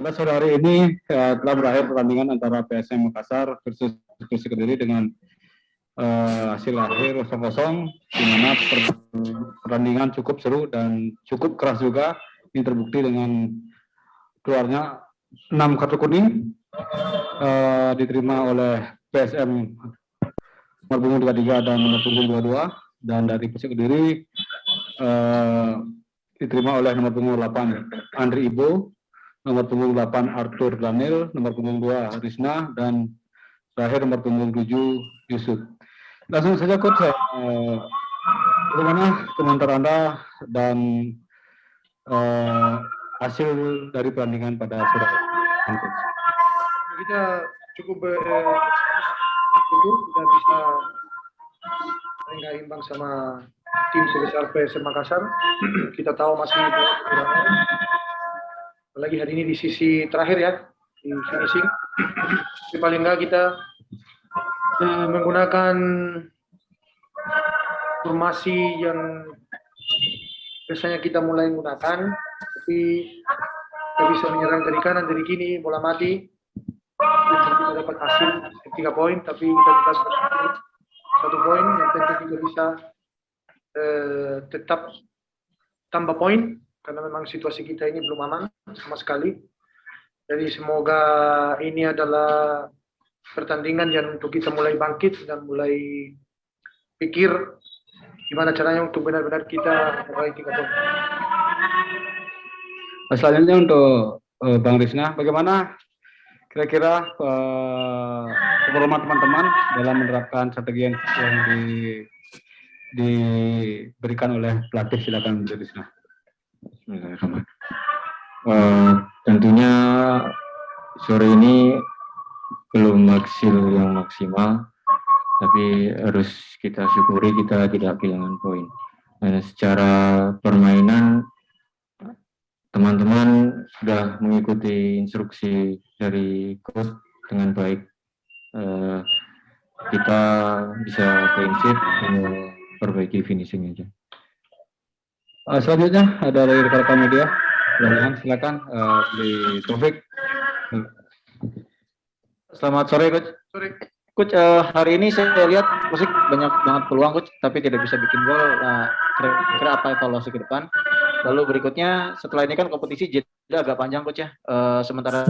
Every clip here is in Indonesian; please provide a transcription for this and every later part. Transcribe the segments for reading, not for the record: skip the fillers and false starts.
Sore hari ini telah berakhir pertandingan antara PSM Makassar versus Persik Kediri dengan hasil akhir 0-0, di mana pertandingan cukup seru dan cukup keras juga. Ini terbukti dengan keluarnya 6 kartu kuning diterima oleh PSM nomor punggung 33 dan nomor punggung 22, dan dari Persik Kediri diterima oleh nomor punggung 8 Andri Ibo, nomor punggung 8 Arthur Daniel, nomor punggung 2 Rizna, dan terakhir nomor punggung 7 Yusuf. Langsung saja Coach, bagaimana komentar Anda dan hasil dari pertandingan pada sore hari? Kita cukup bersyukur kita bisa imbang sama tim sebesar PSM Makassar. Kita tahu masih kekurangan, apalagi hari ini di sisi terakhir ya, di finishing. Tapi paling nggak kita menggunakan formasi yang biasanya kita mulai menggunakan, tapi kita bisa menyerang dari kanan, dari kiri, bola mati. Kita dapat hasil 3 poin, tapi kita tetap bersyukur 1 poin. Yang penting kita bisa tetap tambah poin, karena memang situasi kita ini belum aman sama sekali. Jadi semoga ini adalah pertandingan yang untuk kita mulai bangkit dan mulai pikir gimana caranya untuk benar-benar kita memperbaiki poin. Selanjutnya untuk Bang Rizna, bagaimana kira-kira performa teman-teman dalam menerapkan strategi yang diberikan oleh pelatih? Silakan Rizna. Tentunya sore ini belum hasil yang maksimal, tapi harus kita syukuri kita tidak kehilangan poin. Secara permainan teman-teman sudah mengikuti instruksi dari coach dengan baik. Kita bisa clean sheet, perbaiki finishing aja. Selanjutnya ada dari rekan-rekan media. Silakan di Taufik. Selamat sore Coach. Sore. Coach, hari ini saya lihat Persik banyak banget peluang Coach, tapi tidak bisa bikin gol. Kira-kira apa evaluasi ke depan? Lalu berikutnya, setelah ini kan kompetisi jeda agak panjang Coach ya. Sementara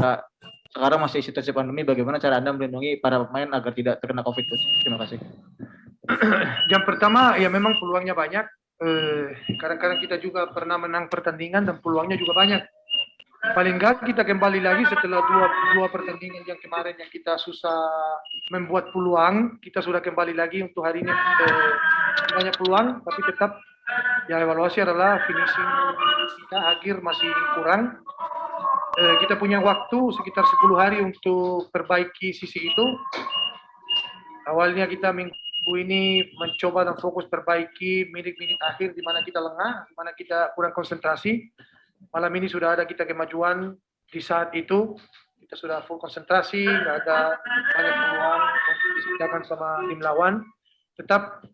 sekarang masih situasi pandemi, bagaimana cara Anda melindungi para pemain agar tidak terkena COVID Coach? Terima kasih. Yang pertama ya memang peluangnya banyak. Kadang-kadang kita juga pernah menang pertandingan dan peluangnya juga banyak. Paling nggak kita kembali lagi setelah dua pertandingan yang kemarin yang kita susah membuat peluang, kita sudah kembali lagi untuk hari ini banyak peluang, tapi tetap ya evaluasi adalah finishing kita akhir masih kurang. Kita punya waktu sekitar 10 hari untuk perbaiki sisi itu. Awalnya kita minggu ini mencoba dan fokus perbaiki menit-menit akhir di mana kita lengah, di mana kita kurang konsentrasi. Malam ini sudah ada kita kemajuan di saat itu, kita sudah full konsentrasi, nggak ada banyak peluang untuk diciptakan sama tim lawan. Tetap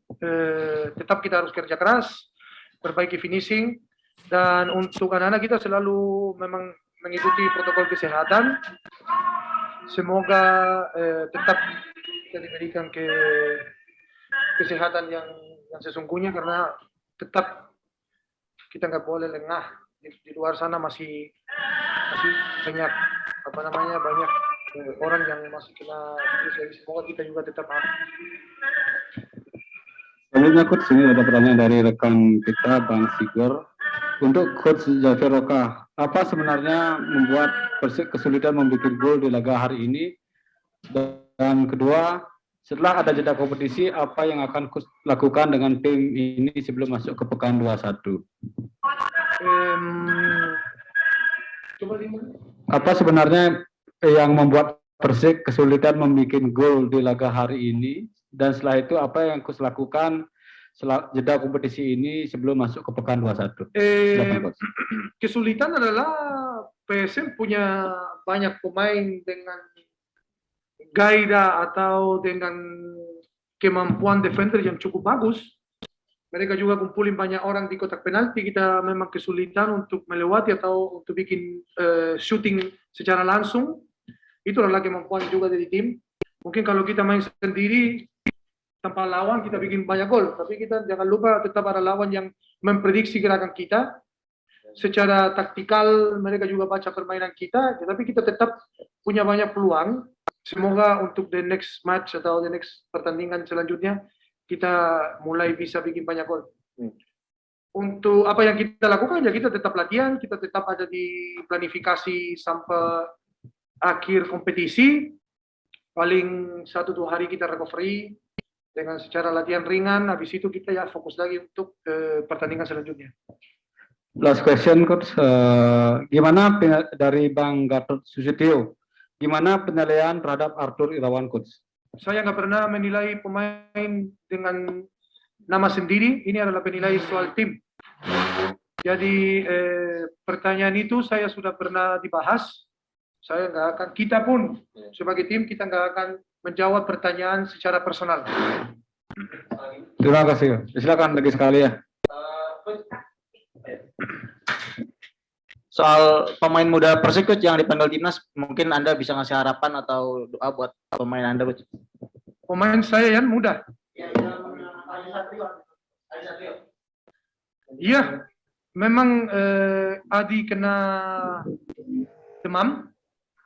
kita harus kerja keras, perbaiki finishing, dan untuk anak-anak kita selalu memang mengikuti protokol kesehatan. Semoga tetap kita diberikan kesehatan yang sesungguhnya, karena tetap kita nggak boleh lengah. Di luar sana masih banyak banyak orang yang masih kena virus. Jadi semoga kita juga tetap aman. Selanjutnya Coach, ini ada pertanyaan dari rekan kita Bang Sigor. Untuk Coach Jafir Roka, apa sebenarnya membuat Persik kesulitan membuat gol di laga hari ini? Dan kedua, setelah ada jeda kompetisi, apa yang akan Coach lakukan dengan tim ini sebelum masuk ke pekan 21? Apa sebenarnya yang membuat Persik kesulitan membuat gol di laga hari ini, dan setelah itu apa yang Coach lakukan setelah jeda kompetisi ini sebelum masuk ke pekan 21? Kesulitan adalah PSM punya banyak pemain dengan gairah atau dengan kemampuan defender yang cukup bagus. Mereka juga kumpulin banyak orang di kotak penalti. Kita memang kesulitan untuk melewati atau untuk bikin shooting secara langsung. Itulah kemampuan juga dari tim. Mungkin kalau kita main sendiri tanpa lawan, kita bikin banyak gol. Tapi kita jangan lupa tetap ada lawan yang memprediksi gerakan kita. Secara taktikal mereka juga baca permainan kita, tetapi kita tetap punya banyak peluang. Semoga untuk the next match atau the next pertandingan selanjutnya kita mulai bisa bikin banyak gol. Untuk apa yang kita lakukan ya kita tetap latihan, kita tetap ada di planifikasi sampai akhir kompetisi. Paling 1-2 hari kita recovery dengan secara latihan ringan. Habis itu kita ya fokus lagi untuk pertandingan selanjutnya. Last question, Coach. Gimana dari Bang Gatot Susityo? Gimana penilaian terhadap Arthur Irawan, Coach? Saya nggak pernah menilai pemain dengan nama sendiri. Ini adalah penilai soal tim. Jadi pertanyaan itu saya sudah pernah dibahas. Saya nggak akan, kita pun sebagai tim kita nggak akan menjawab pertanyaan secara personal. Terima kasih. Silakan lagi sekali ya. Soal pemain muda Persik Coach yang dipanggil timnas, mungkin Anda bisa ngasih harapan atau doa buat pemain Anda, Coach? Pemain saya yang muda. Iya, memang Adi kena demam,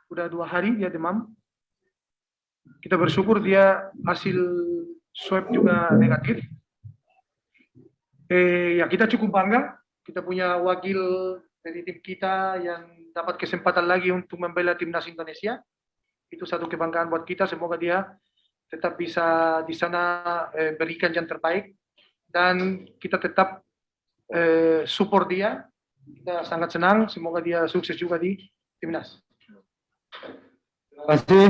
udah 2 hari dia demam. Kita bersyukur dia hasil swab juga negatif. Ya kita cukup bangga, kita punya wakil dari tim kita yang dapat kesempatan lagi untuk membela timnas Indonesia. Itu satu kebanggaan buat kita. Semoga dia tetap bisa di sana berikan yang terbaik dan kita tetap support dia. Kita sangat senang. Semoga dia sukses juga di timnas. Terima kasih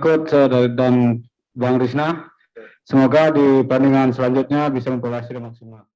Coach dan Bang Rizna. Semoga di pertandingan selanjutnya bisa memperoleh hasil maksimal.